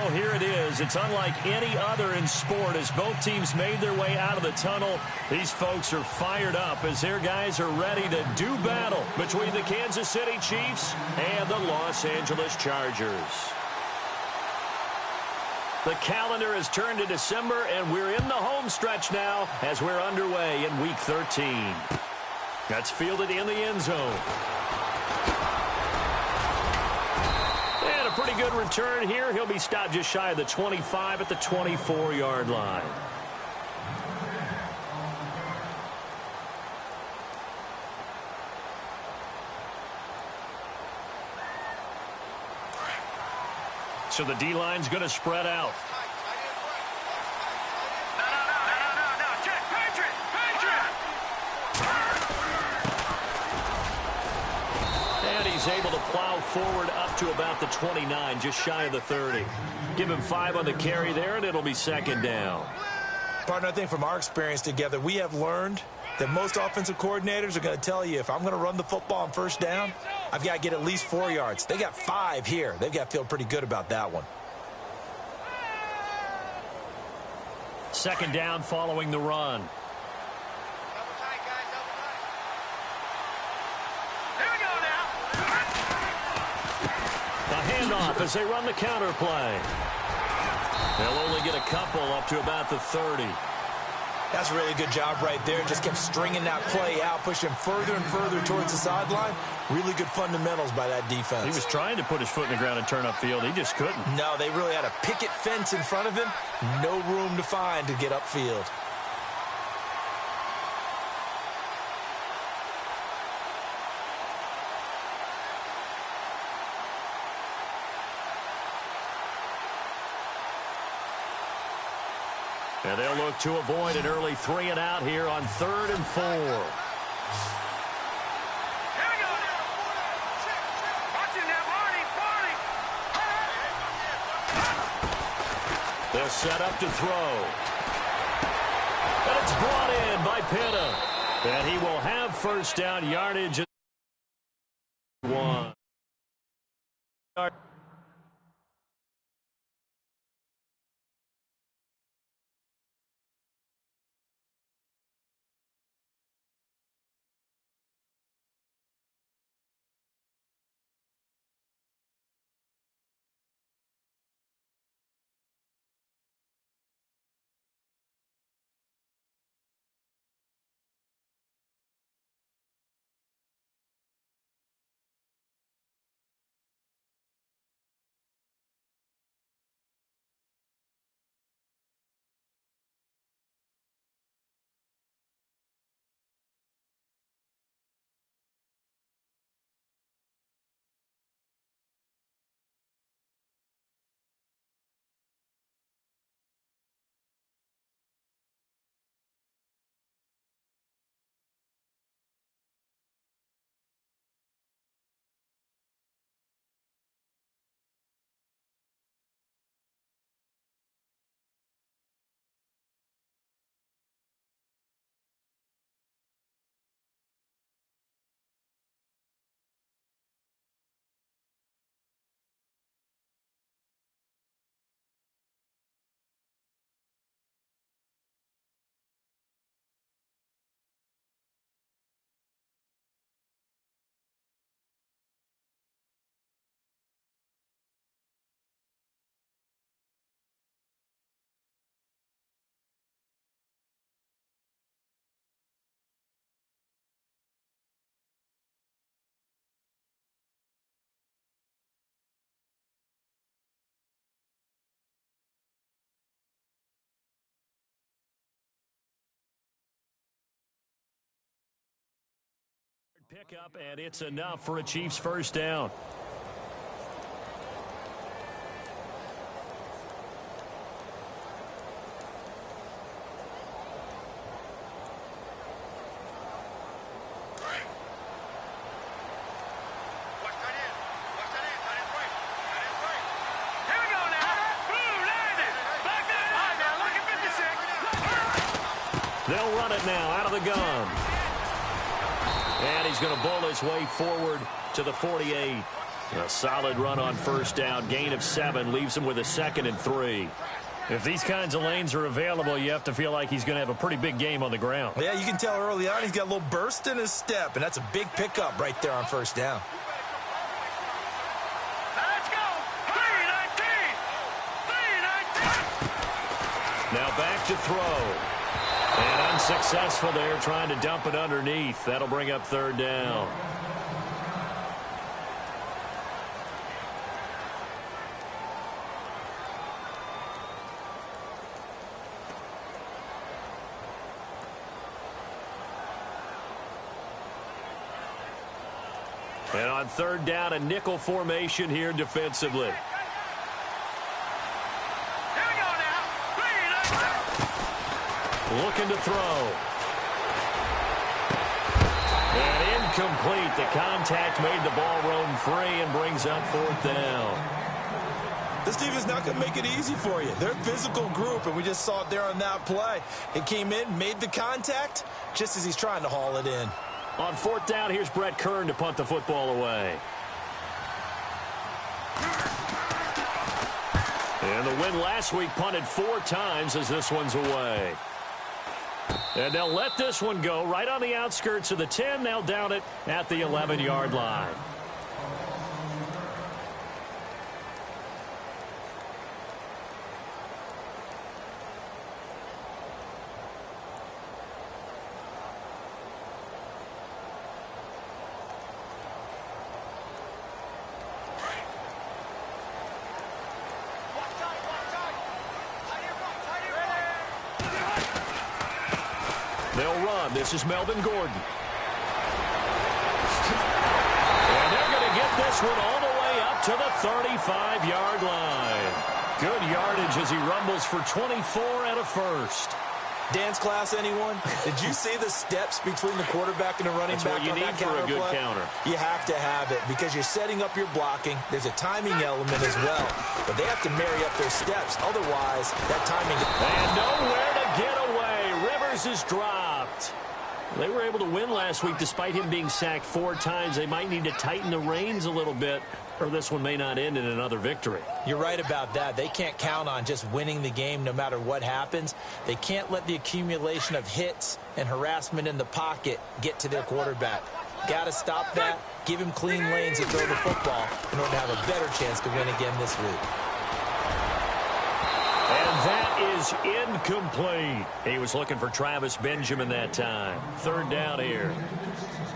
Well, here it is. It's unlike any other in sport as both teams made their way out of the tunnel. These folks are fired up as their guys are ready to do battle between the Kansas City Chiefs and the Los Angeles Chargers. The calendar has turned to December, and we're in the home stretch now as we're underway in Week 13. That's fielded in the end zone. And a pretty good return here. He'll be stopped just shy of the 25 at the 24-yard line. So the D-line's going to spread out. And he's able to plow forward up to about the 29, just shy of the 30. Give him 5 on the carry there, and it'll be second down. Partner, I think from our experience together, we have learned that most offensive coordinators are going to tell you, if I'm going to run the football on first down, I've got to get at least 4 yards. They got 5 here. They've got to feel pretty good about that one. Second down following the run. A handoff as they run the counter play. They'll only get a couple up to about the 30. That's a really good job right there. Just kept stringing that play out, pushing further and further towards the sideline. Really good fundamentals by that defense. He was trying to put his foot in the ground and turn upfield. He just couldn't. No, they really had a picket fence in front of him. No room to find to get upfield. And they'll look to avoid an early 3 and out here on 3rd and 4. They're set up to throw. And it's brought in by Pitta. And he will have first down yardage. 1. Pickup, and it's enough for a Chiefs first down. They'll run it now out of the gun. And he's going to bowl his way forward to the 48. A solid run on first down. Gain of 7 leaves him with a 2nd and 3. If these kinds of lanes are available, you have to feel like he's going to have a pretty big game on the ground. Yeah, you can tell early on he's got a little burst in his step, and that's a big pickup right there on first down. Let's go! 3-19! Now back to throw. And unsuccessful there, trying to dump it underneath. That'll bring up 3rd down. And on 3rd down, a nickel formation here defensively. Here we go now. 3-19! Looking to throw. And incomplete. The contact made the ball roam free and brings up 4th down. This team is not going to make it easy for you. They're a physical group, and we just saw it there on that play. It came in, made the contact, just as he's trying to haul it in. On 4th down, here's Brett Kern to punt the football away. And the win last week punted 4 times as this one's away. And they'll let this one go right on the outskirts of the 10. They'll down it at the 11-yard line. They'll run. This is Melvin Gordon. And they're going to get this one all the way up to the 35-yard line. Good yardage as he rumbles for 24 and a first. Dance class, anyone? Did you see the steps between the quarterback and the running back? That's what you need for a good counter. You have to have it because you're setting up your blocking. There's a timing element as well. But they have to marry up their steps. Otherwise, that timing... And nowhere to get away. Rivers is dropped. They were able to win last week despite him being sacked 4 times. They might need to tighten the reins a little bit, or this one may not end in another victory. You're right about that. They can't count on just winning the game no matter what happens. They can't let the accumulation of hits and harassment in the pocket get to their quarterback. Got to stop that, give him clean lanes to throw the football in order to have a better chance to win again this week. And that is incomplete. He was looking for Travis Benjamin that time. 3rd down here.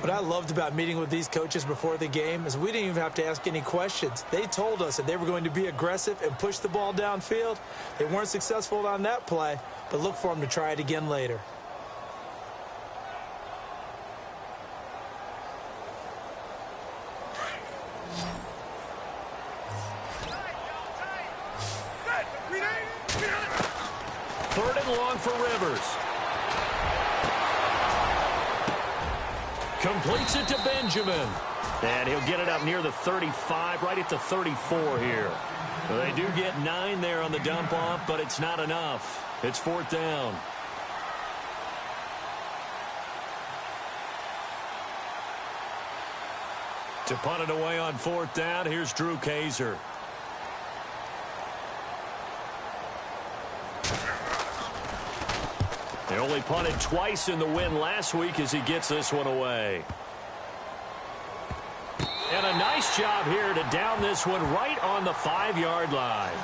What I loved about meeting with these coaches before the game is we didn't even have to ask any questions. They told us that they were going to be aggressive and push the ball downfield. They weren't successful on that play, but look for them to try it again later. Third and long for Rivers. Completes it to Benjamin. And he'll get it up near the 35, right at the 34 here. They do get 9 there on the dump off, but it's not enough. It's 4th down. To punt it away on 4th down, here's Drew Kaiser. They only punted twice in the win last week as he gets this one away. And a nice job here to down this one right on the 5-yard line.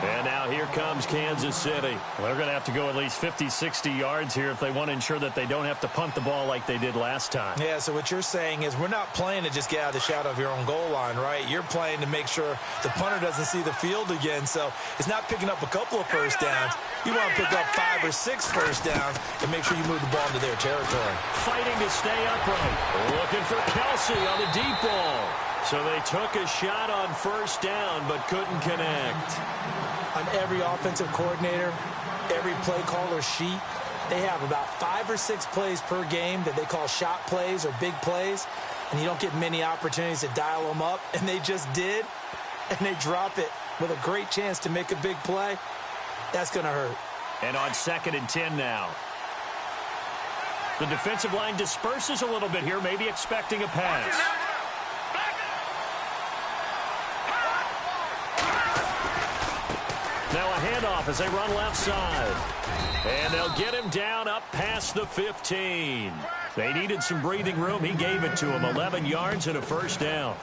And now here comes Kansas City. Well, they're going to have to go at least 50, 60 yards here if they want to ensure that they don't have to punt the ball like they did last time. Yeah, so what you're saying is we're not playing to just get out of the shadow of your own goal line, right? You're playing to make sure the punter doesn't see the field again. So it's not picking up a couple of first downs. You want to pick up 5 or 6 first downs and make sure you move the ball into their territory. Fighting to stay upright. Looking for Kelsey on the deep ball. So they took a shot on first down but couldn't connect. On every offensive coordinator, every play caller sheet, they have about 5 or 6 plays per game that they call shot plays or big plays, and you don't get many opportunities to dial them up, and they just did, and they drop it with a great chance to make a big play. That's going to hurt. And on 2nd and 10 now. The defensive line disperses a little bit here, maybe expecting a pass. Now a handoff as they run left side. And they'll get him down up past the 15. They needed some breathing room. He gave it to him. 11 yards and a first down.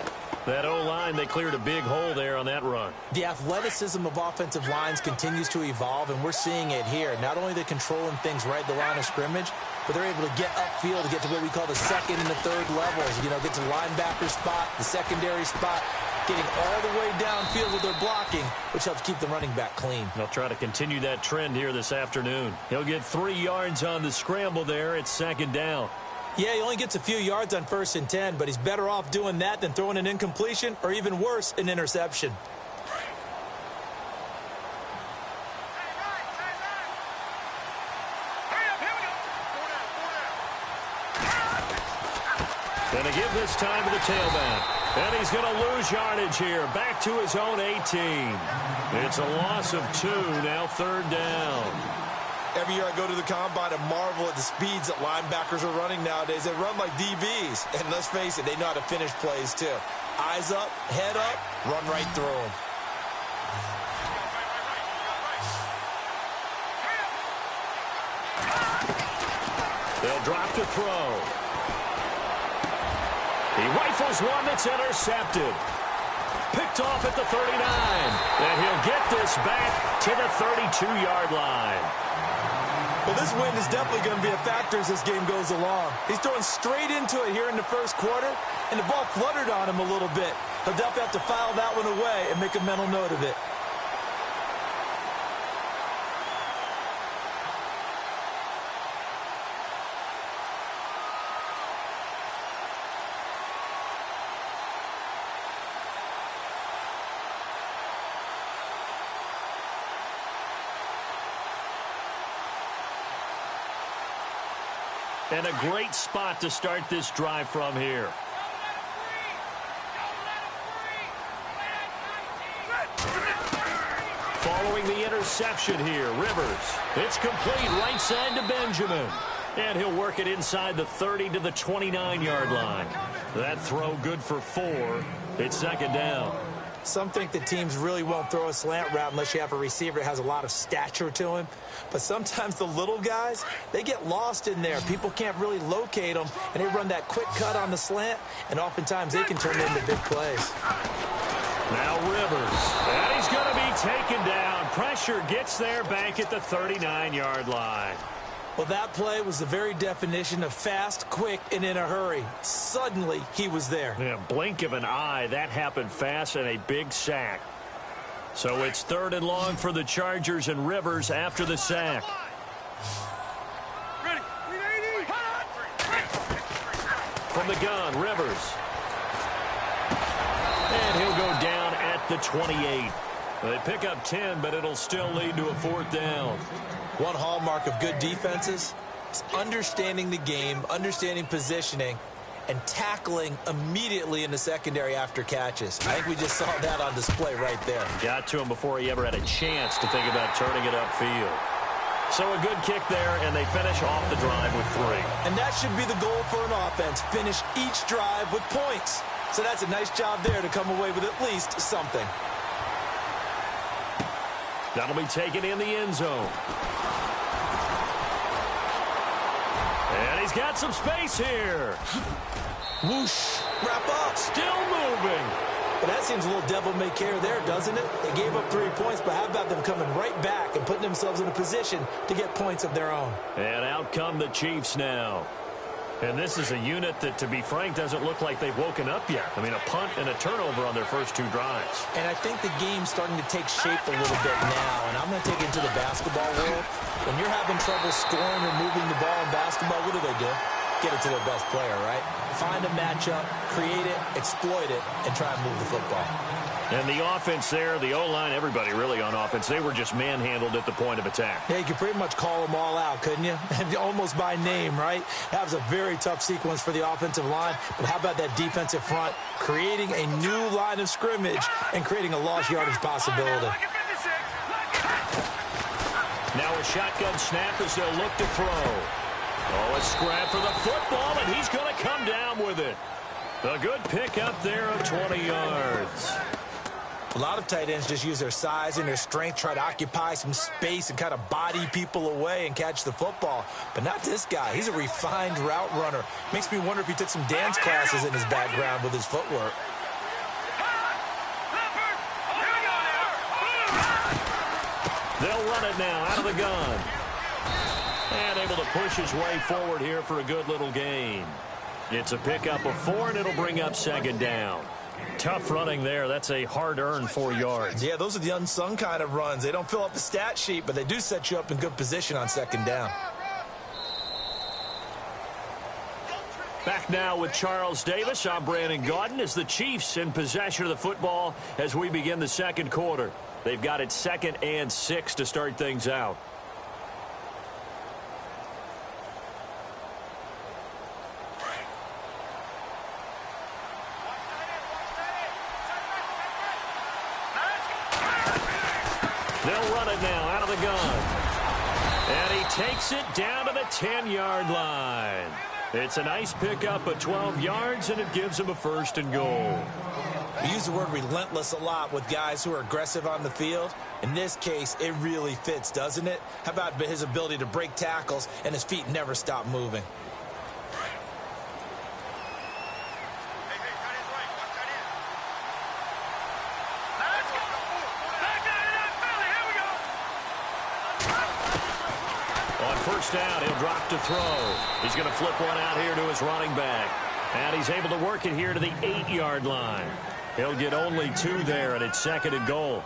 That O-line, they cleared a big hole there on that run. The athleticism of offensive lines continues to evolve, and we're seeing it here. Not only are they controlling things right at the line of scrimmage, but they're able to get upfield to get to what we call the second and the third levels. You know, get to the linebacker spot, the secondary spot, getting all the way downfield with their blocking, which helps keep the running back clean. They'll try to continue that trend here this afternoon. He'll get 3 yards on the scramble there. It's second down. Yeah, he only gets a few yards on 1st and 10, but he's better off doing that than throwing an incompletion or even worse, an interception. Going to give this time to the tailback. And he's going to lose yardage here. Back to his own 18. It's a loss of 2, now third down. Every year I go to the combine and marvel at the speeds that linebackers are running nowadays. They run like DBs. And let's face it, they know how to finish plays too. Eyes up, head up, run right through them. They'll drop to throw. He rifles one that's intercepted. Picked off at the 39. And he'll get this back to the 32-yard line. Well, this win is definitely going to be a factor as this game goes along. He's throwing straight into it here in the first quarter, and the ball fluttered on him a little bit. He'll definitely have to file that one away and make a mental note of it. And a great spot to start this drive from here. Following the interception here, Rivers. It's complete right side to Benjamin. And he'll work it inside the 30 to the 29-yard line. That throw good for 4. It's second down. Some think that teams really won't throw a slant route unless you have a receiver that has a lot of stature to him. But sometimes the little guys, they get lost in there. People can't really locate them, and they run that quick cut on the slant, and oftentimes they can turn it into big plays. Now Rivers, and he's going to be taken down. Pressure gets there back at the 39-yard line. Well, that play was the very definition of fast, quick, and in a hurry. Suddenly, he was there. Yeah, blink of an eye. That happened fast and a big sack. So it's third and long for the Chargers and Rivers after the sack. From the gun, Rivers. And he'll go down at the 28. They pick up 10, but it'll still lead to a fourth down. One hallmark of good defenses is understanding the game, understanding positioning, and tackling immediately in the secondary after catches. I think we just saw that on display right there. Got to him before he ever had a chance to think about turning it upfield. So a good kick there, and they finish off the drive with 3. And that should be the goal for an offense, finish each drive with points. So that's a nice job there to come away with at least something. That'll be taken in the end zone. And he's got some space here. Whoosh. Wrap up. Still moving. But that seems a little devil-may-care there, doesn't it? They gave up 3 points, but how about them coming right back and putting themselves in a position to get points of their own? And out come the Chiefs now. And this is a unit that, to be frank, doesn't look like they've woken up yet. I mean, a punt and a turnover on their first 2 drives. And I think the game's starting to take shape a little bit now. And I'm going to take it into the basketball world. When you're having trouble scoring or moving the ball in basketball, what do? Get it to their best player, right? Find a matchup, create it, exploit it, and try and move the football. And the offense there, the O-line, everybody really on offense, they were just manhandled at the point of attack. Yeah, you could pretty much call them all out, couldn't you? Almost by name, right? That was a very tough sequence for the offensive line. But how about that defensive front creating a new line of scrimmage and creating a lost yardage possibility? Now a shotgun snap as they'll look to throw. Oh, a scrap for the football, and he's going to come down with it. A good pick up there of 20 yards. A lot of tight ends just use their size and their strength, try to occupy some space and kind of body people away and catch the football. But not this guy. He's a refined route runner. Makes me wonder if he took some dance classes in his background with his footwork. They'll run it now out of the gun. And able to push his way forward here for a good little gain. It's a pickup of 4, and it'll bring up second down. Tough running there. That's a hard-earned 4 yards. Yeah, those are the unsung kind of runs. They don't fill up the stat sheet, but they do set you up in good position on second down. Back now with Charles Davis. I'm Brandon Gaudin as the Chiefs in possession of the football as we begin the second quarter. They've got it 2nd and 6 to start things out. They'll run it now out of the gun. And he takes it down to the 10-yard line. It's a nice pickup of 12 yards, and it gives him a 1st and goal. We use the word relentless a lot with guys who are aggressive on the field. In this case, it really fits, doesn't it? How about his ability to break tackles and his feet never stop moving? First down, he'll drop to throw. He's going to flip one out here to his running back. And he's able to work it here to the 8-yard line. He'll get only 2 there, and it's 2nd and goal.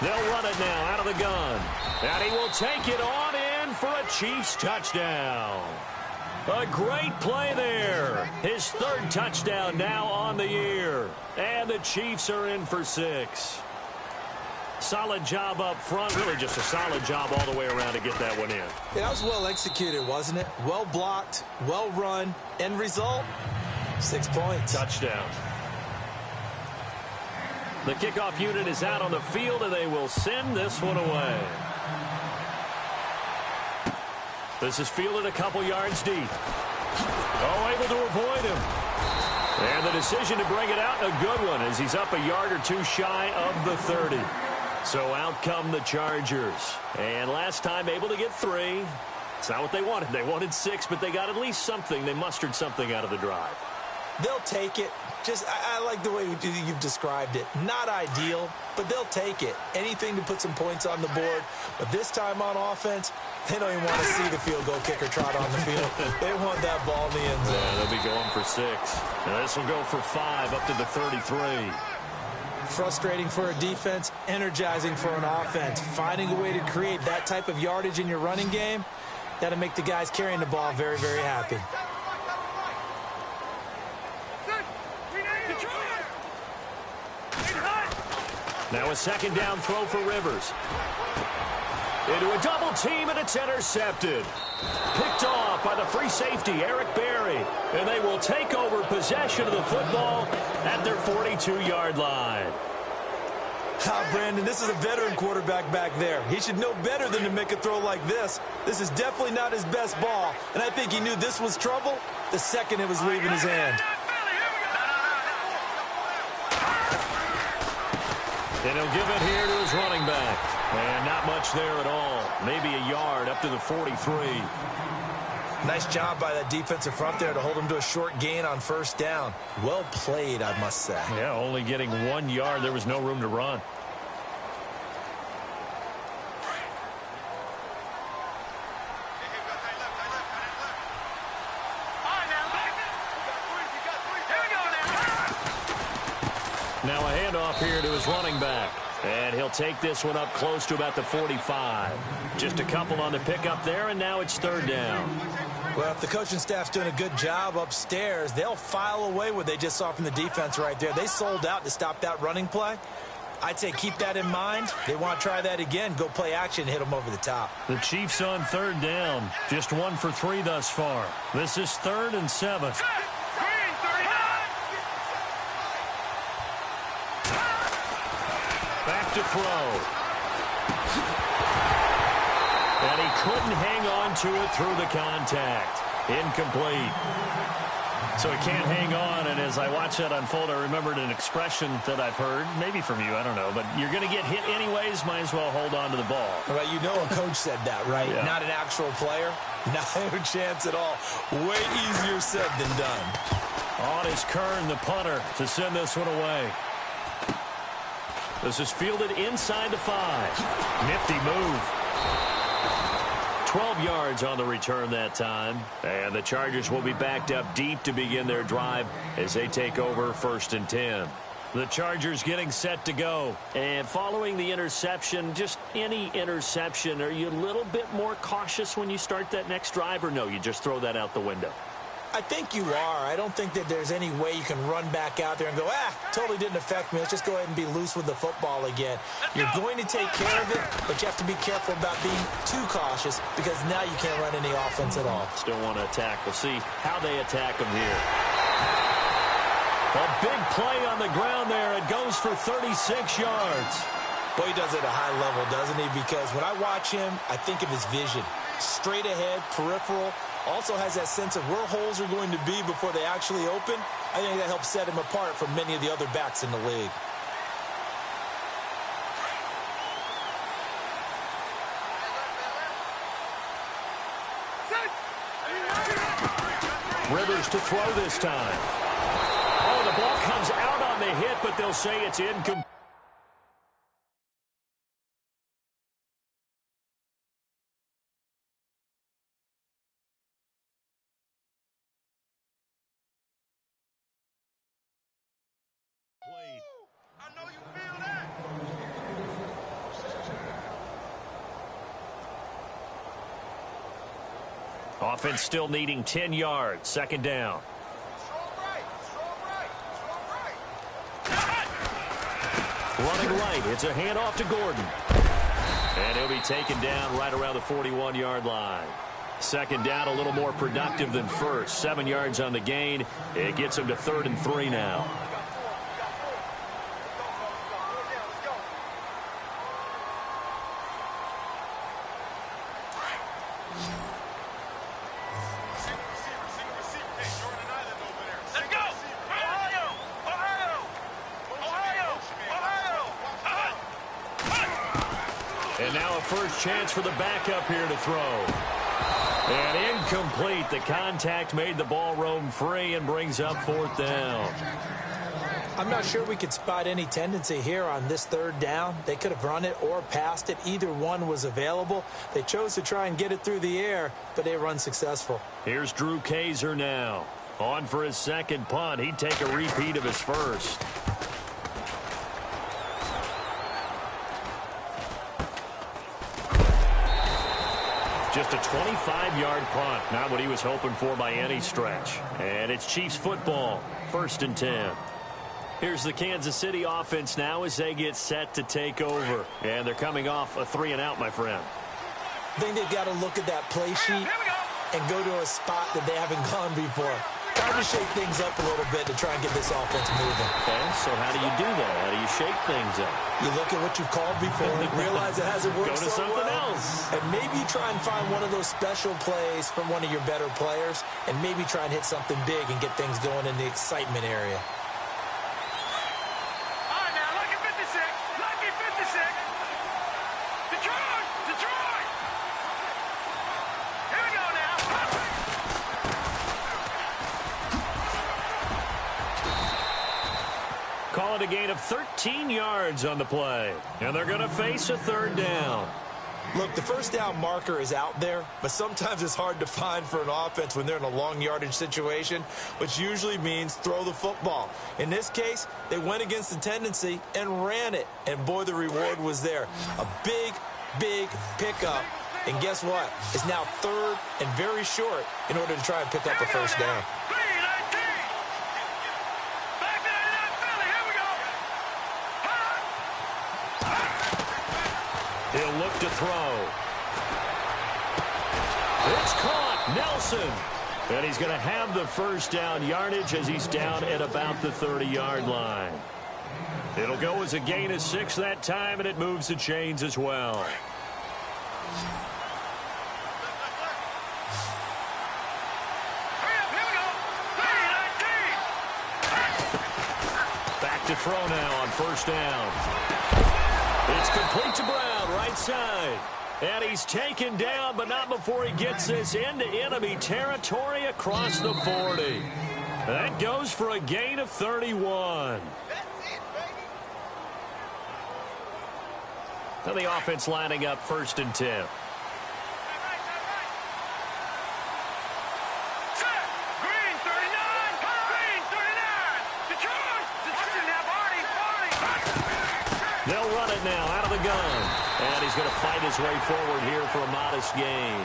They'll run it now out of the gun. And he will take it on in for a Chiefs touchdown. A great play there. His 3rd touchdown now on the year. And the Chiefs are in for 6. Solid job up front. Really just a solid job all the way around to get that one in. Yeah, that was well executed, wasn't it? Well blocked, well run. End result, 6 points. Touchdown. The kickoff unit is out on the field, and they will send this one away. This is fielded a couple yards deep. Oh, able to avoid him. And the decision to bring it out, a good one, as he's up a yard or 2 shy of the 30. So out come the Chargers. And last time able to get 3. It's not what they wanted. They wanted 6, but they got at least something. They mustered something out of the drive. They'll take it. I like the way you've described it. Not ideal, but they'll take it. Anything to put some points on the board. But this time on offense, they don't even want to see the field goal kicker trot on the field. They want that ball in the end zone. Yeah, they'll be going for 6. And this will go for 5 up to the 33. Frustrating for a defense, energizing for an offense. Finding a way to create that type of yardage in your running game, that'll make the guys carrying the ball very, very happy. Now a 2nd down throw for Rivers. Into a double team, and it's intercepted. Picked off by the free safety, Eric Berry. And they will take over possession of the football at their 42-yard line. Brandon, this is a veteran quarterback back there. He should know better than to make a throw like this. This is definitely not his best ball, and I think he knew this was trouble the second it was leaving his hand. And he'll give it here to his running back. And not much there at all. Maybe a yard up to the 43. Nice job by that defensive front there to hold him to a short gain on 1st down. Well played, I must say. Yeah, only getting 1 yard. There was no room to run. Now a handoff here to his running back. And he'll take this one up close to about the 45. Just a couple on the pickup there, and now it's 3rd down. Well, if the coaching staff's doing a good job upstairs, they'll file away what they just saw from the defense right there. They sold out to stop that running play. I'd say keep that in mind. They want to try that again. Go play action, hit them over the top. The Chiefs on 3rd down. Just 1 for 3 thus far. This is 3rd and 7. Back to throw. And he couldn't hang on to it through the contact. Incomplete. So he can't hang on, and as I watch that unfold, I remembered an expression that I've heard, maybe from you, I don't know, but you're going to get hit anyways, might as well hold on to the ball. Well, you know a coach said that, right? Yeah. Not an actual player. No chance at all. Way easier said than done. On is Kern, the punter, to send this one away. This is fielded inside the 5. Nifty move. 12 yards on the return that time. And the Chargers will be backed up deep to begin their drive as they take over 1st and 10. The Chargers getting set to go. And following the interception, just any interception, are you a little bit more cautious when you start that next drive, or no, you just throw that out the window? I think you are. I don't think that there's any way you can run back out there and go, totally didn't affect me. Let's just go ahead and be loose with the football again. You're going to take care of it, but you have to be careful about being too cautious because now you can't run any offense at all. Still want to attack. We'll see how they attack them here. A big play on the ground there. It goes for 36 yards. Boy, he does it at a high level, doesn't he? Because when I watch him, I think of his vision. Straight ahead, peripheral. Also has that sense of where holes are going to be before they actually open. I think that helps set him apart from many of the other backs in the league. Rivers to throw this time. Oh, the ball comes out on the hit, but they'll say it's incomplete. I know you feel that. Offense still needing 10 yards. 2nd down. Running right. It's a handoff to Gordon. And he'll be taken down right around the 41-yard line. 2nd down, a little more productive than first. 7 yards on the gain. It gets him to 3rd and 3 now. And now a first chance for the backup here to throw. And incomplete. The contact made the ball roam free and brings up 4th down. I'm not sure we could spot any tendency here on this 3rd down. They could have run it or passed it. Either one was available. They chose to try and get it through the air, but they were unsuccessful. Here's Drew Kaiser now. On for his 2nd punt. He'd take a repeat of his first. Just a 25-yard punt. Not what he was hoping for by any stretch. And it's Chiefs football. 1st and 10. Here's the Kansas City offense now as they get set to take over. And they're coming off a 3-and-out, my friend. I think they've got to look at that play sheet and go to a spot that they haven't gone before. Time to shake things up a little bit to try and get this offense moving. Okay, so how do you do that? How do you shake things up? You look at what you've called before and realize it hasn't worked Go to so something well. else. And maybe you try and find one of those special plays from one of your better players and maybe try and hit something big and get things going in the excitement area. All right, now, lucky 56. Lucky 56. Detroit! Detroit! Here we go now. Call it a gain of 13 yards on the play. And they're going to face a 3rd down. Look, the 1st down marker is out there, but sometimes it's hard to find for an offense when they're in a long yardage situation, which usually means throw the football. In this case, they went against the tendency and ran it. And boy, the reward was there. A big, big pickup. And guess what? It's now 3rd and very short in order to try and pick up a 1st down. He'll look to throw. It's caught. Nelson. And he's going to have the 1st down yardage as he's down at about the 30-yard line. It'll go as a gain of 6 that time, and it moves the chains as well. to throw now on first down. It's complete to Brown, right side. And he's taken down, but not before he gets this into enemy territory across the 40. That goes for a gain of 31. Now the offense lining up 1st and 10. They'll run it now out of the gun. And he's going to fight his way forward here for a modest gain.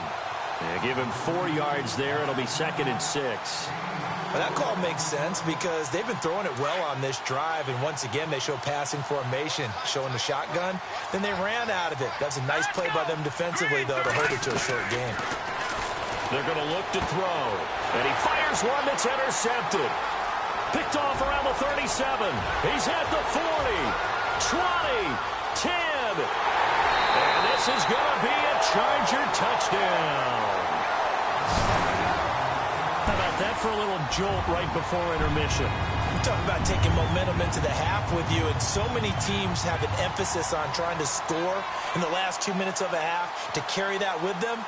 Yeah, give him 4 yards there. It'll be 2nd and 6. Well, that call makes sense because they've been throwing it well on this drive, and once again they show passing formation, showing the shotgun. Then they ran out of it. That's a nice play by them defensively, though, to hold it to a short game. They're going to look to throw, and he fires one that's intercepted. Picked off around the 37. He's at the 40, 20, 10, and this is going to be a Charger touchdown. How about that for a little jolt right before intermission? You talk about taking momentum into the half with you, and so many teams have an emphasis on trying to score in the last 2 minutes of a half. To carry that with them,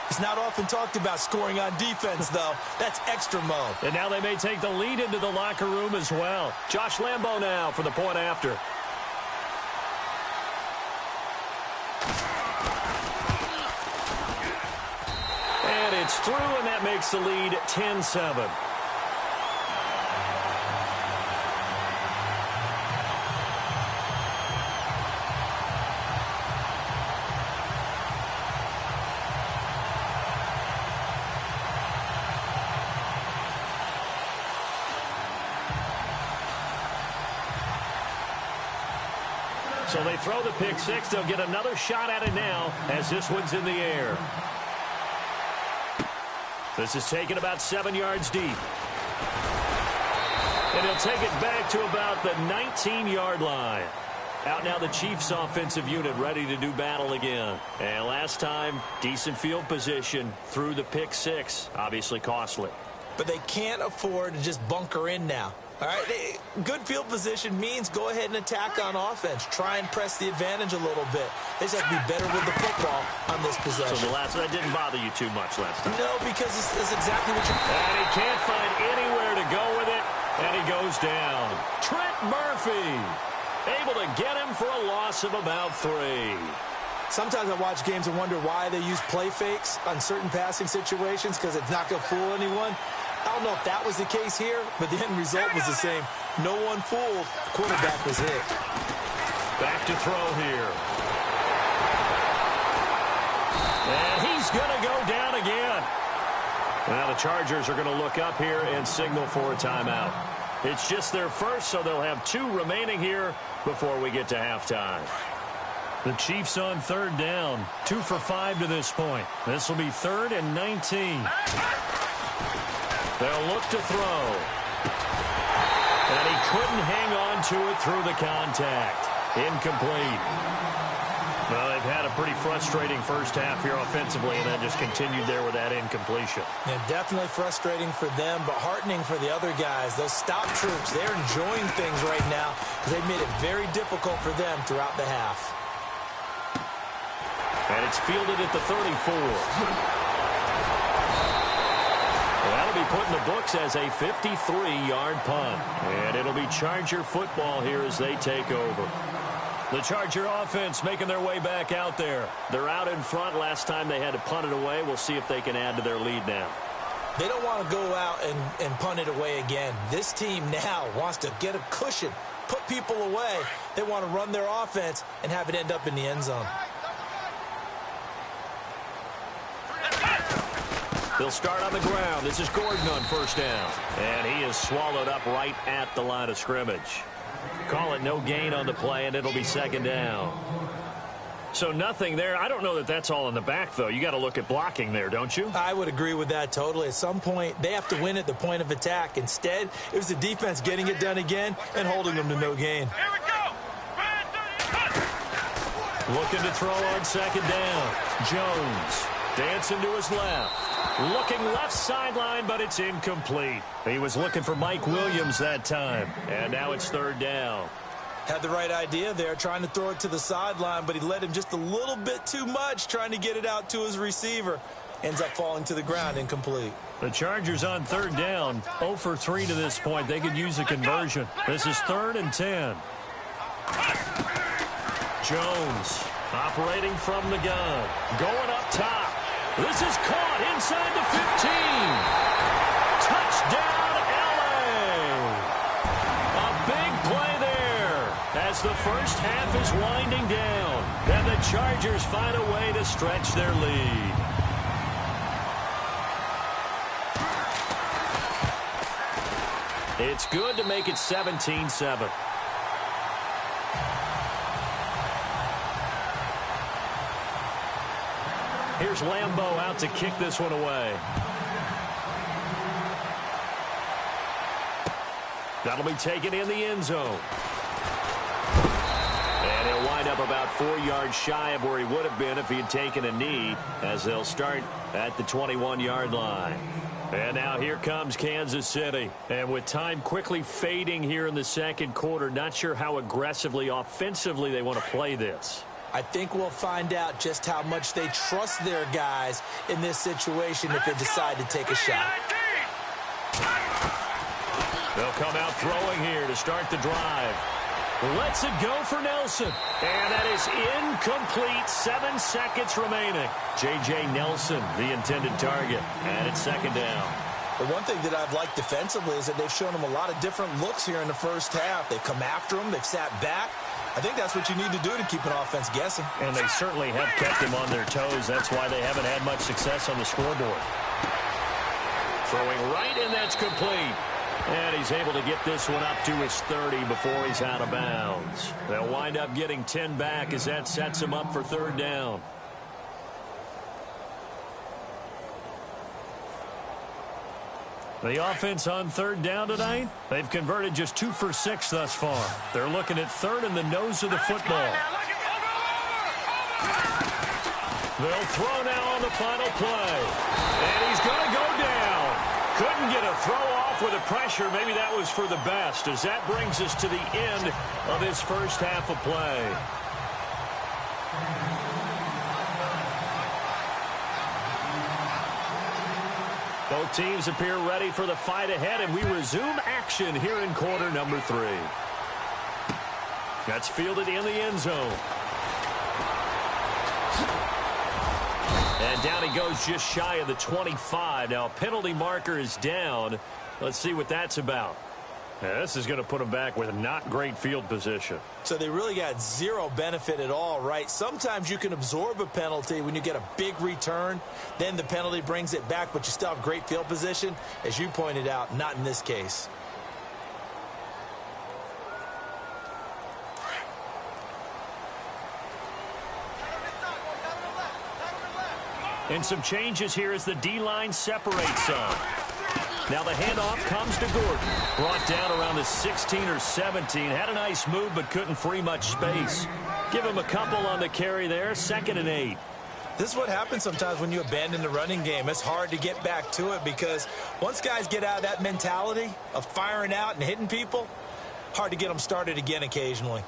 it's not often talked about scoring on defense, though. That's extra mode. And now they may take the lead into the locker room as well. Josh Lambo now for the point after. And it's through, and that makes the lead 10-7. So they throw the pick six. They'll get another shot at it now as this one's in the air. This is taken about 7 yards deep. And he'll take it back to about the 19-yard line. Out now the Chiefs offensive unit ready to do battle again. And last time, decent field position through the pick six. Obviously costly. But they can't afford to just bunker in now. All right, good field position means go ahead and attack on offense. Try and press the advantage a little bit. They just have to be better with the football on this possession. So that didn't bother you too much last time? No, because it's exactly what you're... And he can't find anywhere to go with it, and he goes down. Trent Murphy able to get him for a loss of about 3. Sometimes I watch games and wonder why they use play fakes on certain passing situations because it's not going to fool anyone. I don't know if that was the case here, but the end result was the same. No one fooled. The quarterback was hit. Back to throw here. And he's going to go down again. Now the Chargers are going to look up here and signal for a timeout. It's just their first, so they'll have 2 remaining here before we get to halftime. The Chiefs on 3rd down. 2 for 5 to this point. This will be 3rd and 19. They'll look to throw. And he couldn't hang on to it through the contact. Incomplete. Well, they've had a pretty frustrating first half here offensively, and then just continued there with that incompletion. Yeah, definitely frustrating for them, but heartening for the other guys. Those stop troops, they're enjoying things right now because they've made it very difficult for them throughout the half. And it's fielded at the 34. That'll be put in the books as a 53-yard punt. And it'll be Charger football here as they take over. The Charger offense making their way back out there. They're out in front. Last time they had to punt it away. We'll see if they can add to their lead now. They don't want to go out and punt it away again. This team now wants to get a cushion, put people away. They want to run their offense and have it end up in the end zone. They'll start on the ground. This is Gordon on first down. And he is swallowed up right at the line of scrimmage. Call it no gain on the play, and it'll be 2nd down. So nothing there. I don't know that that's all in the back, though. You got to look at blocking there, don't you? I would agree with that totally. At some point, they have to win at the point of attack. Instead, it was the defense getting it done again and holding them to no gain. Here we go. Looking to throw on 2nd down. Jones. Dancing to his left. Looking left sideline, but it's incomplete. He was looking for Mike Williams that time. And now it's third down. Had the right idea there, trying to throw it to the sideline, but he led him just a little bit too much, trying to get it out to his receiver. Ends up falling to the ground, incomplete. The Chargers on third down, 0 for 3 to this point. They could use a conversion. This is 3rd and 10. Jones operating from the gun. Going up top. This is caught inside the 15. Touchdown, L.A. A big play there as the first half is winding down. And the Chargers find a way to stretch their lead. It's good to make it 17-7. Here's Lambeau out to kick this one away. That'll be taken in the end zone. And he'll wind up about 4 yards shy of where he would have been if he had taken a knee, as they'll start at the 21-yard line. And now here comes Kansas City. And with time quickly fading here in the second quarter, not sure how aggressively, offensively they want to play this. I think we'll find out just how much they trust their guys in this situation if they decide to take a shot. They'll come out throwing here to start the drive. Lets it go for Nelson. And that is incomplete. 7 seconds remaining. J.J. Nelson, the intended target. And it's second down. The one thing that I've liked defensively is that they've shown him a lot of different looks here in the first half. They've come after him. They've sat back. I think that's what you need to do to keep an offense guessing. And they certainly have kept him on their toes. That's why they haven't had much success on the scoreboard. Throwing right, and that's complete. And he's able to get this one up to his 30 before he's out of bounds. They'll wind up getting 10 back as that sets him up for third down. The offense on third down tonight, they've converted just 2 for 6 thus far. They're looking at third in the nose of the football. They'll throw now on the final play. And he's going to go down. Couldn't get a throw off with the pressure. Maybe that was for the best, as that brings us to the end of this first half of play. Both teams appear ready for the fight ahead, and we resume action here in quarter number 3. That's fielded in the end zone. And down he goes just shy of the 25. Now a penalty marker is down. Let's see what that's about. Yeah, this is going to put him back with not great field position. So they really got zero benefit at all, right? Sometimes you can absorb a penalty when you get a big return. Then the penalty brings it back, but you still have great field position. As you pointed out, not in this case. And some changes here as the D-line separates some. Now the handoff comes to Gordon. Brought down around the 16 or 17. Had a nice move, but couldn't free much space. Give him a couple on the carry there. 2nd and 8. This is what happens sometimes when you abandon the running game. It's hard to get back to it because once guys get out of that mentality of firing out and hitting people, hard to get them started again occasionally.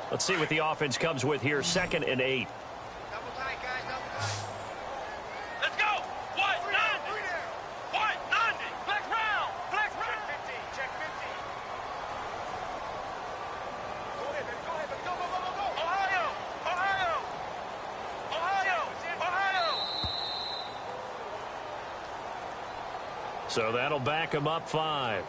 Let's see what the offense comes with here. 2nd and 8. Double tight, guys, double tight. Let's go. What? 90. What? 90. Flex round. Flex round. Check 50. Go ahead, baby. Go ahead, baby. Go, go, go, go, go. Ohio. Ohio. Ohio. Ohio. So that'll back him up 5.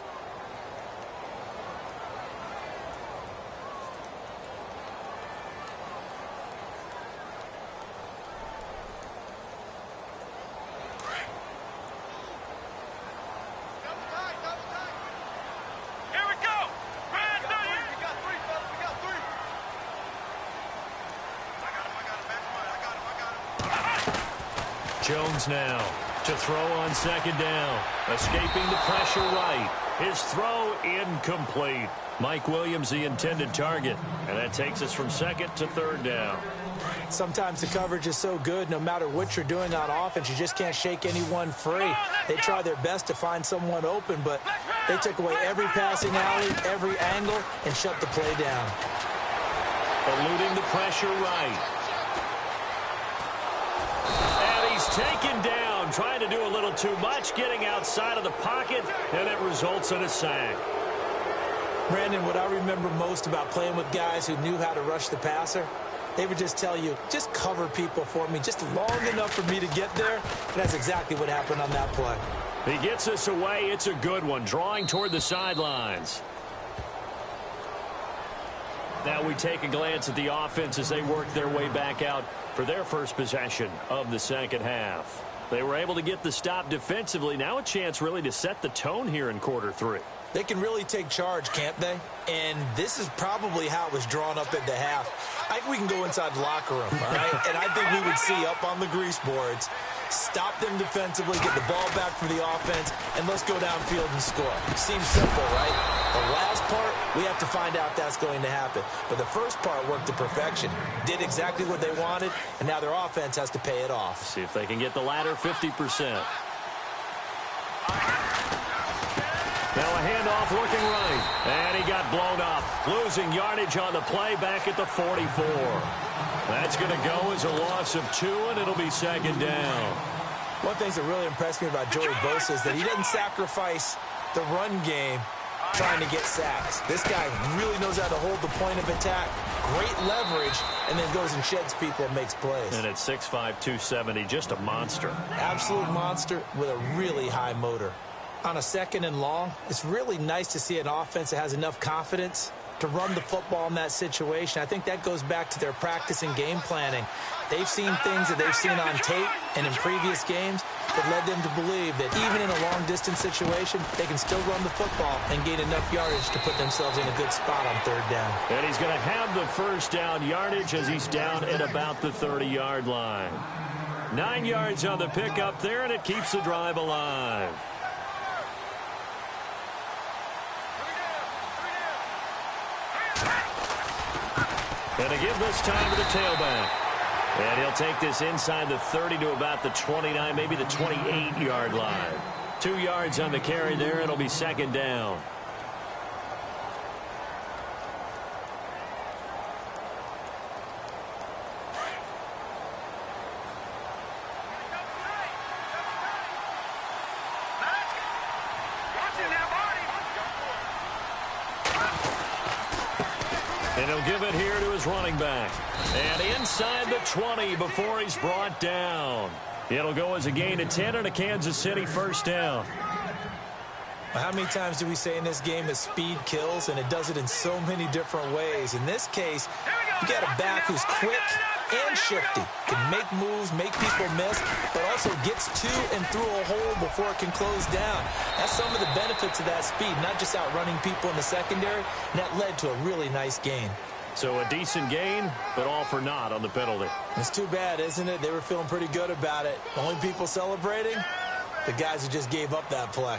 Jones now to throw on 2nd down. Escaping the pressure right. His throw incomplete. Mike Williams, the intended target. And that takes us from second to third down. Sometimes the coverage is so good, no matter what you're doing on offense, you just can't shake anyone free. They try their best to find someone open, but they took away every passing alley, every angle, and shut the play down. Eluding the pressure right. And he's taken down, trying to do a little too much, getting outside of the pocket, and it results in a sack. Brandon, what I remember most about playing with guys who knew how to rush the passer, they would just tell you, just cover people for me, just long enough for me to get there. And that's exactly what happened on that play. He gets us away. It's a good one, drawing toward the sidelines. Now we take a glance at the offense as they work their way back out for their first possession of the second half. They were able to get the stop defensively. Now a chance really to set the tone here in quarter three. They can really take charge, can't they? And this is probably how it was drawn up at the half. I think we can go inside the locker room, all right? And I think we would see up on the grease boards, stop them defensively, get the ball back for the offense, and let's go downfield and score. It seems simple, right? The last part, we have to find out if that's going to happen. But the first part worked to perfection. Did exactly what they wanted, and now their offense has to pay it off. See if they can get the latter 50%. Now a handoff looking right. And he got blown up. Losing yardage on the play back at the 44. That's going to go as a loss of 2, and it'll be second down. One thing that really impressed me about Joey Bosa is that he doesn't sacrifice the run game trying to get sacks. This guy really knows how to hold the point of attack, great leverage, and then goes and sheds people and makes plays. And at 6'5", 270, just a monster. Absolute monster with a really high motor. On a second and long, it's really nice to see an offense that has enough confidence to run the football in that situation. I think that goes back to their practice and game planning. They've seen things that they've seen on tape and in previous games that led them to believe that even in a long-distance situation, they can still run the football and gain enough yardage to put themselves in a good spot on third down. And he's going to have the first down yardage as he's down at about the 30-yard line. 9 yards on the pickup there, and it keeps the drive alive. And to give this time to the tailback. And he'll take this inside the 30 to about the 29, maybe the 28-yard line. 2 yards on the carry there. It'll be second down. And he'll give it here to his running back. And inside the 20 before he's brought down. It'll go as a gain of 10 and a Kansas City first down. How many times do we say in this game that speed kills, and it does it in so many different ways? In this case, you got a back who's quick and shifty, can make moves, make people miss, but also gets to and through a hole before it can close down. That's some of the benefits of that speed, not just outrunning people in the secondary, and that led to a really nice gain. So a decent gain, but all for naught on the penalty. It's too bad, isn't it? They were feeling pretty good about it. The only people celebrating, the guys who just gave up that play.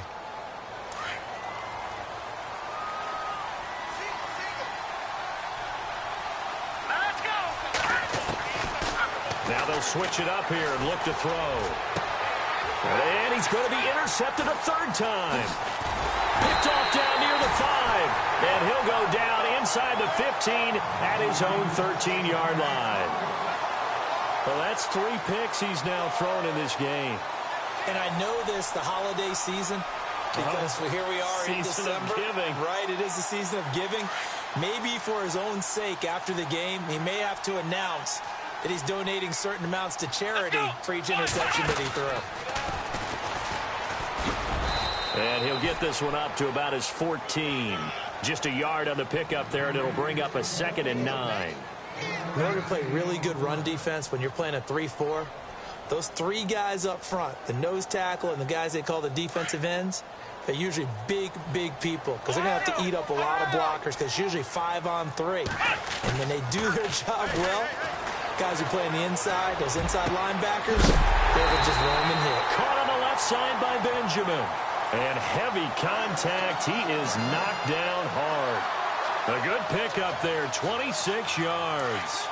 Now they'll switch it up here and look to throw. And he's going to be intercepted a third time. Picked off down near the 5. And he'll go down inside the 15 at his own 13-yard line. Well, that's 3 picks he's now thrown in this game. And I know this, the holiday season, because here we are in December. Season of giving. Right, it is the season of giving. Maybe for his own sake after the game, he may have to announce that he's donating certain amounts to charity for each interception that he threw. And he'll get this one up to about his 14. Just a yard on the pickup there, and it'll bring up a 2nd and 9. In order to play really good run defense when you're playing a 3-4, those 3 guys up front, the nose tackle and the guys they call the defensive ends, they're usually big, big people because they're going to have to eat up a lot of blockers because it's usually 5 on 3. And when they do their job well, guys who play on the inside, those inside linebackers, they will just roam and hit. Caught on the left side by Benjamin. And heavy contact. He is knocked down hard. A good pickup there, 26 yards.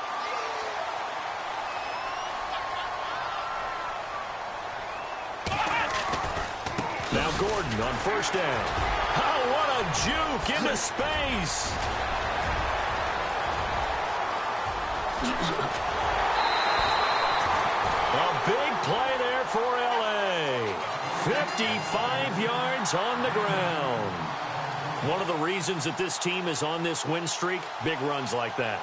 Now Gordon on first down. Oh, what a juke into space. A big play there for L.A. 55 yards on the ground. One of the reasons that this team is on this win streak, big runs like that.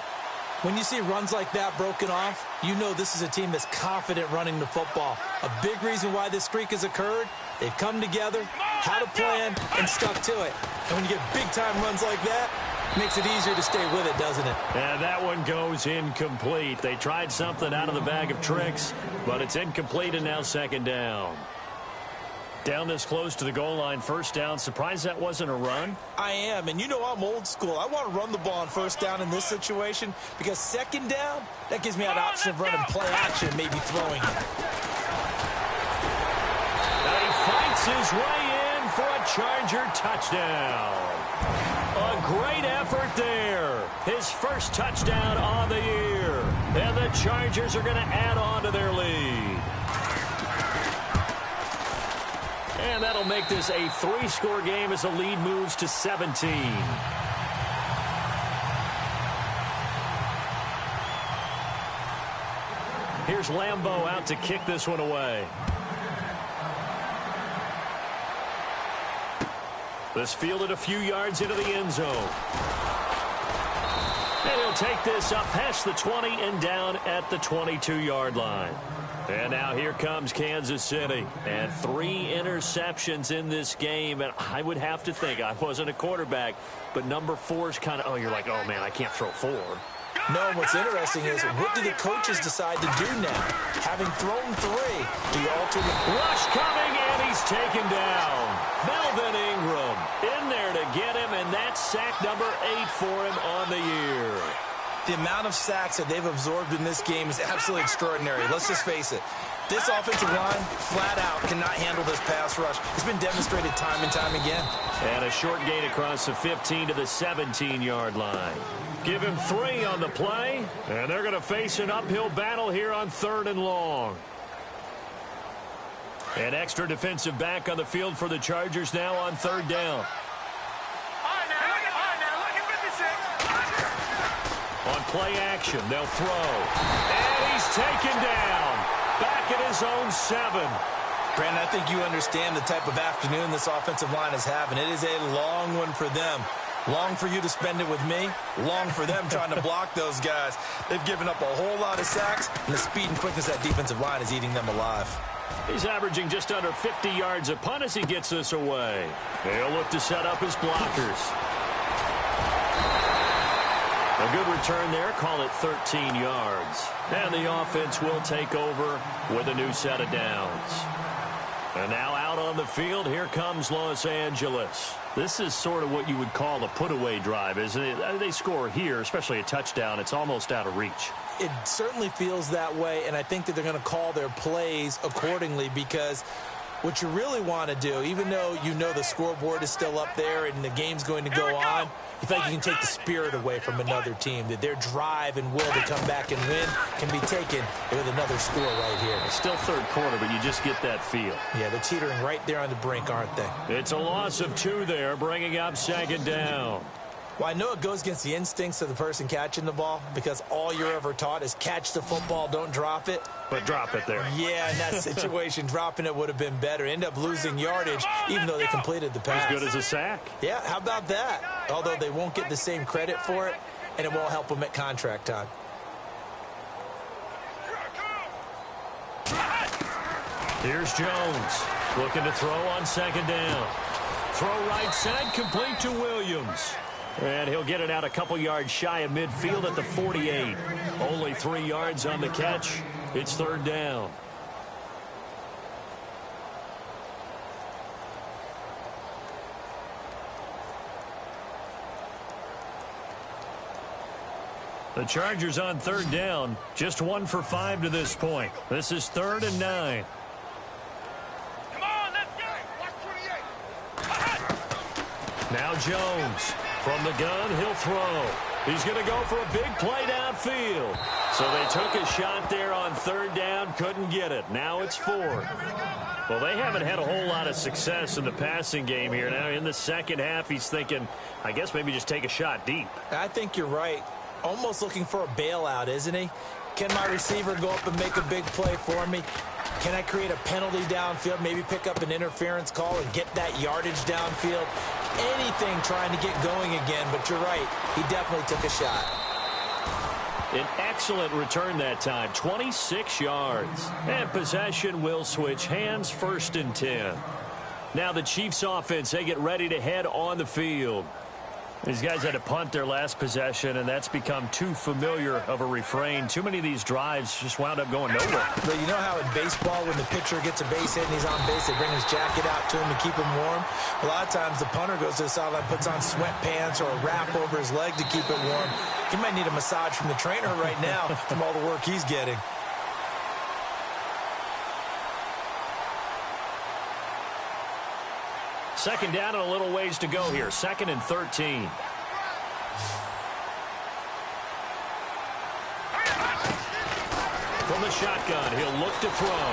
When you see runs like that broken off, you know this is a team that's confident running the football. A big reason why this streak has occurred, they've come together, had a plan, and stuck to it. And when you get big-time runs like that, it makes it easier to stay with it, doesn't it? And that one goes incomplete. They tried something out of the bag of tricks, but it's incomplete and now second down. Down this close to the goal line, first down. Surprised that wasn't a run? I am, and you know I'm old school. I want to run the ball on first down in this situation because second down, that gives me an option of running play action, maybe throwing it. And he fights his way in for a Charger touchdown. A great effort there. His first touchdown on the year. And the Chargers are going to add on to their lead. And that'll make this a 3-score game as the lead moves to 17. Here's Lambeau out to kick this one away. This fielded a few yards into the end zone. And he'll take this up past the 20 and down at the 22-yard line. And now here comes Kansas City. And 3 interceptions in this game. And I would have to think, I wasn't a quarterback, but number 4 is kind of, oh, you're like, oh, man, I can't throw 4. No, and what's interesting is, what do the coaches decide to do now? Having thrown 3, do you alter the... Rush coming, and he's taken down. Melvin Ingram in there to get him, and that's sack number 8 for him on the year. The amount of sacks that they've absorbed in this game is absolutely extraordinary. Let's just face it. This offensive line, flat out, cannot handle this pass rush. It's been demonstrated time and time again. And a short gain across the 15 to the 17-yard line. Give him 3 on the play, and they're going to face an uphill battle here on 3rd and long. An extra defensive back on the field for the Chargers now on 3rd down. On play action, they'll throw. And he's taken down. Back at his own 7. Brandon, I think you understand the type of afternoon this offensive line is having. It is a long one for them. Long for you to spend it with me. Long for them trying to block those guys. They've given up a whole lot of sacks, and the speed and quickness of that defensive line is eating them alive. He's averaging just under 50 yards a punt as he gets this away. They'll look to set up his blockers. A good return there, call it 13 yards. And the offense will take over with a new set of downs. And now out on the field, here comes Los Angeles. This is sort of what you would call a put-away drive, isn't it? They score here, especially a touchdown. It's almost out of reach. It certainly feels that way, and I think that they're going to call their plays accordingly because what you really want to do, even though you know the scoreboard is still up there and the game's going to go on, you think you can take the spirit away from another team, that their drive and will to come back and win can be taken with another score right here. It's still 3rd quarter, but you just get that feel. Yeah, they're teetering right there on the brink, aren't they? It's a loss of 2 there, bringing up 2nd down. Well, I know it goes against the instincts of the person catching the ball because all you're ever taught is catch the football, don't drop it. But drop it there. Yeah, in that situation, dropping it would have been better. End up losing yardage, even though they completed the pass. As good as a sack. Yeah, how about that? Although they won't get the same credit for it, and it won't help them at contract time. Here's Jones, looking to throw on 2nd down. Throw right side, complete to Williams. And he'll get it out a couple yards shy of midfield at the 48. Only 3 yards on the catch. It's 3rd down. The Chargers on 3rd down. Just 1 for 5 to this point. This is 3rd and 9. Come on, let's go. Watch 28. Now Jones From the gun, he'll throw. He's going to go for a big play downfield. So they took a shot there on third down, couldn't get it. Now it's fourth. Well, they haven't had a whole lot of success in the passing game here. Now in the second half, he's thinking, I guess maybe just take a shot deep. I think you're right. Almost looking for a bailout, isn't he? Can my receiver go up and make a big play for me? Can I create a penalty downfield, maybe pick up an interference call and get that yardage downfield? Anything trying to get going again, but you're right. He definitely took a shot. An excellent return that time, 26 yards. And possession will switch hands, 1st and 10. Now the Chiefs offense, they get ready to head on the field. These guys had to punt their last possession, and that's become too familiar of a refrain. Too many of these drives just wound up going nowhere. But you know how in baseball, when the pitcher gets a base hit and he's on base, they bring his jacket out to him to keep him warm? A lot of times the punter goes to the sideline, puts on sweatpants or a wrap over his leg to keep it warm. He might need a massage from the trainer right now from all the work he's getting. Second down and a little ways to go here. 2nd and 13. From the shotgun, he'll look to throw.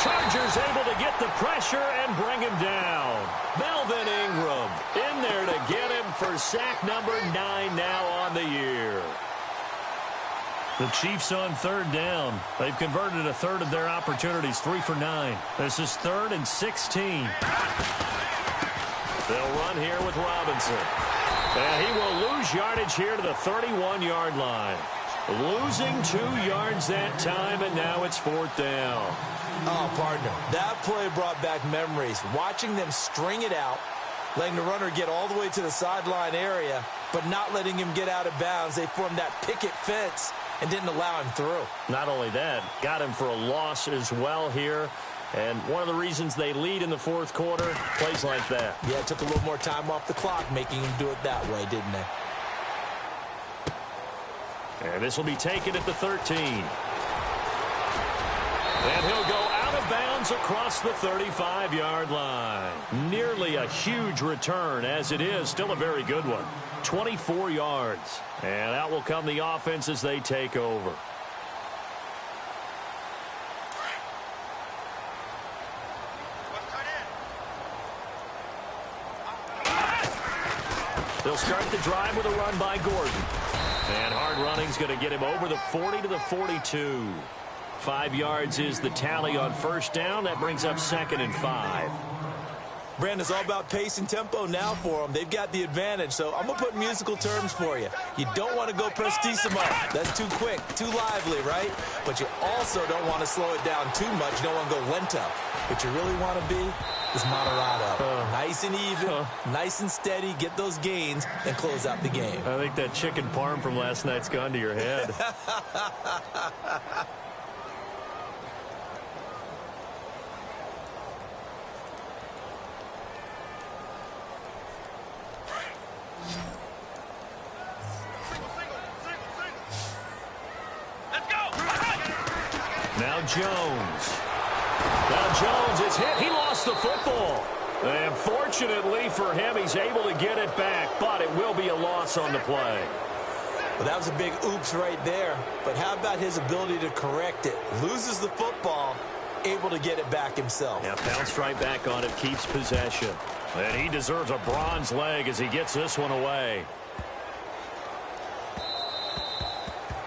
Chargers able to get the pressure and bring him down. Melvin Ingram in there to get him for sack number 9 now on the year. The Chiefs on third down. They've converted a third of their opportunities, 3 for 9. This is 3rd and 16. They'll run here with Robinson. And he will lose yardage here to the 31-yard line. Losing 2 yards that time, and now it's 4th down. Oh, partner, that play brought back memories. Watching them string it out, letting the runner get all the way to the sideline area, but not letting him get out of bounds. They formed that picket fence and didn't allow him through. Not only that, got him for a loss as well here. And one of the reasons they lead in the 4th quarter, plays like that. Yeah, it took a little more time off the clock, making him do it that way, didn't they? And this will be taken at the 13. And he'll go out of bounds across the 35-yard line. Nearly a huge return as it is. Still a very good one. 24 yards. And out will come the offense as they take over. They'll start the drive with a run by Gordon. And hard running's going to get him over the 40 to the 42. 5 yards is the tally on 1st down. That brings up 2nd and 5. Brandon, it's all about pace and tempo now for them. They've got the advantage, so I'm going to put musical terms for you. You don't want to go prestissimo. That's too quick, too lively, right? But you also don't want to slow it down too much. You don't want to go lento. What you really want to be is moderado. Nice and even, nice and steady, get those gains, and close out the game. I think that chicken parm from last night's gone to your head. Now Jones. Now Jones is hit. He lost the football. And fortunately for him, he's able to get it back, but it will be a loss on the play. Well, that was a big oops right there. But how about his ability to correct it? Loses the football, able to get it back himself. Yeah, bounced right back on it, keeps possession. And he deserves a bronze leg as he gets this one away.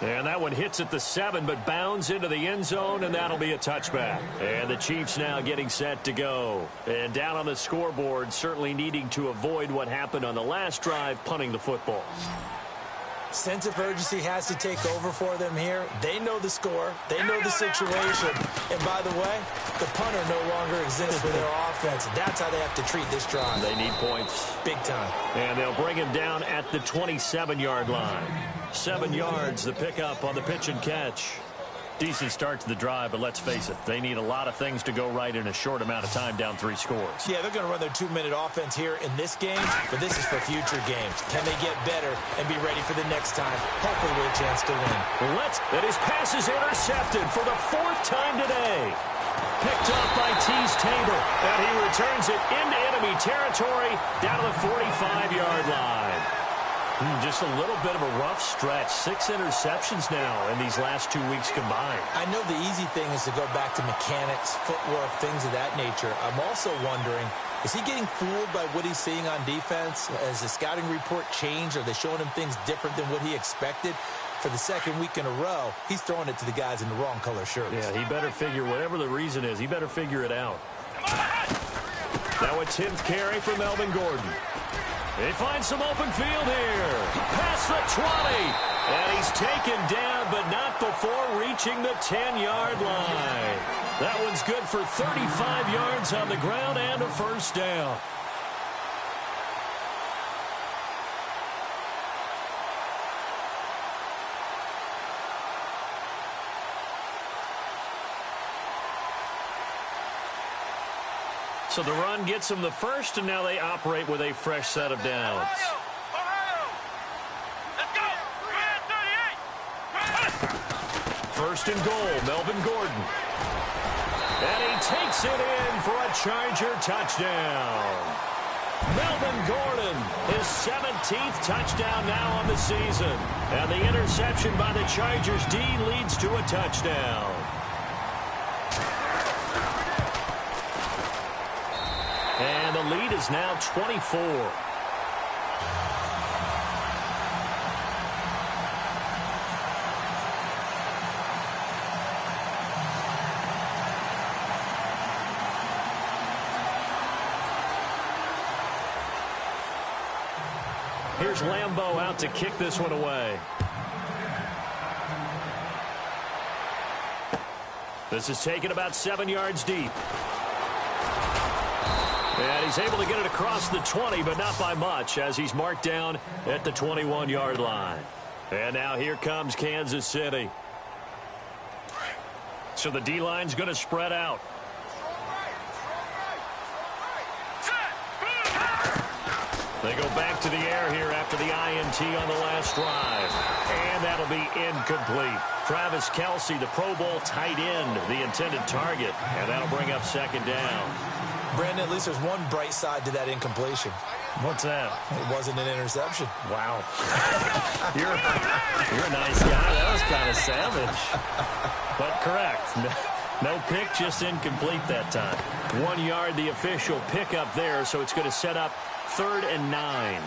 And that one hits at the 7, but bounds into the end zone, and that'll be a touchback. And the Chiefs now getting set to go. And down on the scoreboard, certainly needing to avoid what happened on the last drive, punting the football. Sense of urgency has to take over for them here. They know the score. They know the situation. And by the way, the punter no longer exists for their offense. That's how they have to treat this drive. They need points. Big time. And they'll bring him down at the 27-yard line. 7 yards, the pickup on the pitch and catch. Decent start to the drive, but let's face it, they need a lot of things to go right in a short amount of time, down 3 scores. Yeah, they're going to run their 2-minute offense here in this game, but this is for future games. Can they get better and be ready for the next time, hopefully with a chance to win? And his pass is intercepted for the 4th time today. picked off by Tease Tabor. And he returns it into enemy territory down to the 45-yard line. Just a little bit of a rough stretch. 6 interceptions now in these last 2 weeks combined. I know the easy thing is to go back to mechanics, footwork, things of that nature. I'm also wondering, is he getting fooled by what he's seeing on defense? Has the scouting report changed? Are they showing him things different than what he expected? For the second week in a row, he's throwing it to the guys in the wrong color shirts. Yeah, he better figure, whatever the reason is, he better figure it out. Now a 10th carry for Melvin Gordon. They find some open field here. Past the 20. And he's taken down, but not before reaching the 10-yard line. That one's good for 35 yards on the ground and a first down. So the run gets them the first, and now they operate with a fresh set of downs. Ohio! Let's go! 38! First and goal, Melvin Gordon. And he takes it in for a Charger touchdown. Melvin Gordon, his 17th touchdown now on the season. And the interception by the Chargers D leads to a touchdown. And the lead is now 24. Here's Lambeau out to kick this one away. This is taken about 7 yards deep. And he's able to get it across the 20, but not by much, as he's marked down at the 21-yard line. And now here comes Kansas City. So the D-line's going to spread out. They go back to the air here after the INT on the last drive. And that'll be incomplete. Travis Kelce, the Pro Bowl tight end, the intended target. And that'll bring up second down. Brandon, at least there's one bright side to that incompletion. What's that? It wasn't an interception. Wow. You're a nice guy. That was kind of savage. But correct. No pick, just incomplete that time. 1 yard, the official pickup there, so it's going to set up 3rd and 9.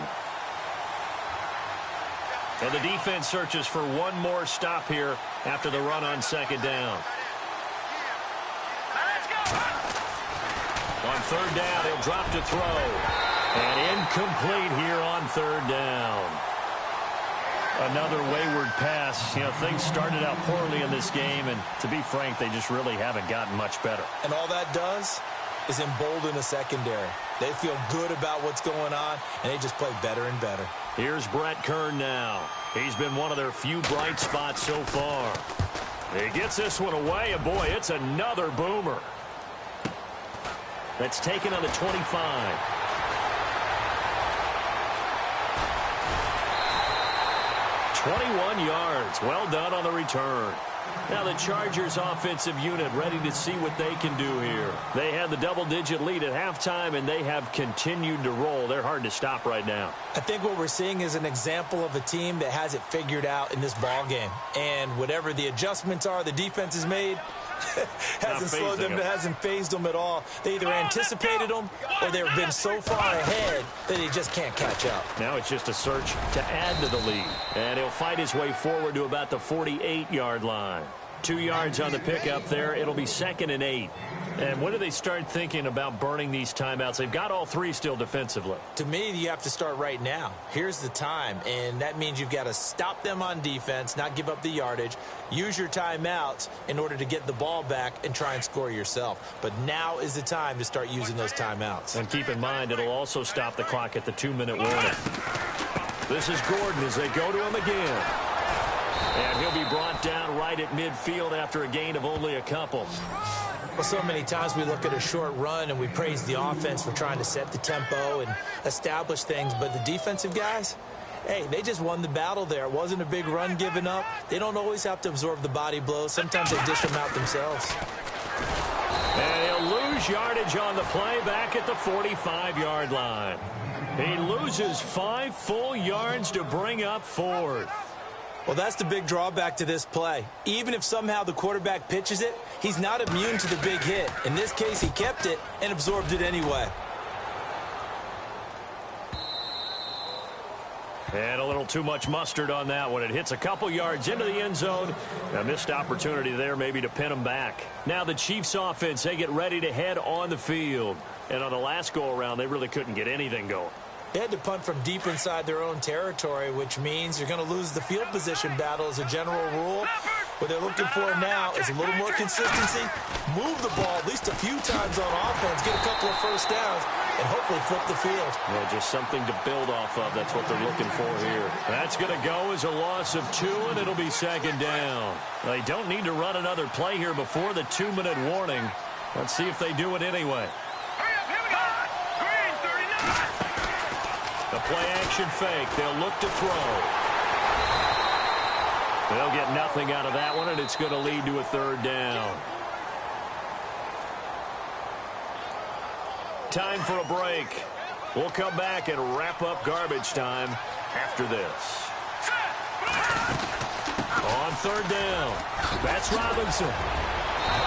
And the defense searches for one more stop here after the run on second down. On 3rd down, he'll drop to throw. And incomplete here on 3rd down. Another wayward pass. You know, things started out poorly in this game, and to be frank, they just really haven't gotten much better. And all that does is embolden the secondary. They feel good about what's going on, and they just play better and better. Here's Brett Kern now. He's been one of their few bright spots so far. He gets this one away, and boy, it's another boomer. That's taken on the 25. "21 yards. Well done on the return." Now the Chargers offensive unit ready to see what they can do here. They had the double-digit lead at halftime, and they have continued to roll. They're hard to stop right now. I think what we're seeing is an example of a team that has it figured out in this ball game. And whatever the adjustments are the defense has made, hasn't slowed them, hasn't phased them at all. They either anticipated them or they've been so far ahead that they just can't catch up. Now it's just a search to add to the lead. And he'll fight his way forward to about the 48-yard line. 2 yards on the pickup there. It'll be 2nd and 8. And when do they start thinking about burning these timeouts? They've got all 3 still defensively. To me, you have to start right now. Here's the time, and that means you've got to stop them on defense, not give up the yardage, use your timeouts in order to get the ball back and try and score yourself. But now is the time to start using those timeouts. And keep in mind, it'll also stop the clock at the 2-minute warning. This is Gordon as they go to him again. And he'll be brought down right at midfield after a gain of only a couple. Well, so many times we look at a short run and we praise the offense for trying to set the tempo and establish things, but the defensive guys, hey, they just won the battle there. It wasn't a big run given up. They don't always have to absorb the body blows. Sometimes they dish them out themselves. And he'll lose yardage on the play back at the 45-yard line. He loses 5 full yards to bring up 4th. Well, that's the big drawback to this play. Even if somehow the quarterback pitches it, he's not immune to the big hit. In this case, he kept it and absorbed it anyway. And a little too much mustard on that one. It hits a couple yards into the end zone. A missed opportunity there maybe to pin them back. Now the Chiefs offense, they get ready to head on the field. And on the last go-around, they really couldn't get anything going. They had to punt from deep inside their own territory, which means you're going to lose the field position battle as a general rule. What they're looking for now is a little more consistency, move the ball at least a few times on offense, get a couple of first downs, and hopefully flip the field. Yeah, just something to build off of. That's what they're looking for here. That's going to go as a loss of 2, and it'll be second down. They don't need to run another play here before the 2-minute warning. Let's see if they do it anyway. The play-action fake. They'll look to throw. They'll get nothing out of that one, and it's going to lead to a 3rd down. Time for a break. We'll come back and wrap up garbage time after this. On 3rd down, that's Robinson.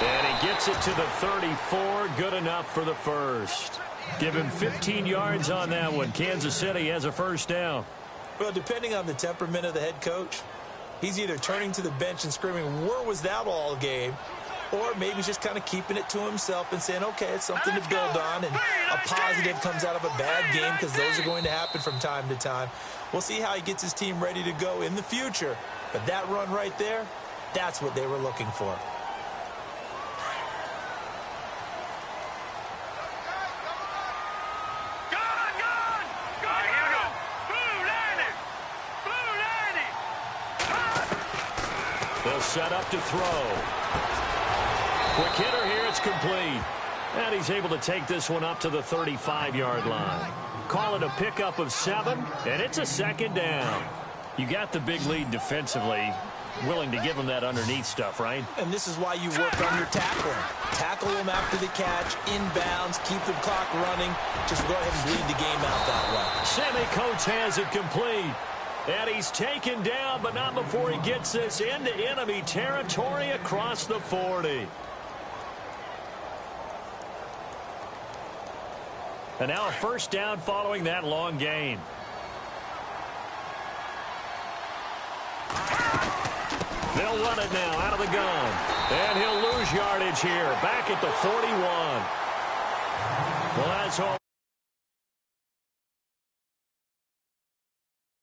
And he gets it to the 34, good enough for the first. Give him 15 yards on that one. Kansas City has a 1st down. Well, depending on the temperament of the head coach, he's either turning to the bench and screaming, "Where was that all game?" Or maybe he's just kind of keeping it to himself and saying, okay, it's something to build on, and a positive comes out of a bad game because those are going to happen from time to time. We'll see how he gets his team ready to go in the future. But that run right there, that's what they were looking for. They'll set up to throw. Quick hitter here, it's complete. And he's able to take this one up to the 35-yard line. Call it a pickup of 7, and it's a 2nd down. You got the big lead defensively, willing to give them that underneath stuff, right? And this is why you work on your tackling. Tackle them after the catch, inbounds, keep the clock running. Just go ahead and bleed the game out that way. Sammy Coates has it complete. And he's taken down, but not before he gets this into enemy territory across the 40. And now a 1st down following that long gain. They'll run it now out of the gun. And he'll lose yardage here, back at the 41. Well, that's all.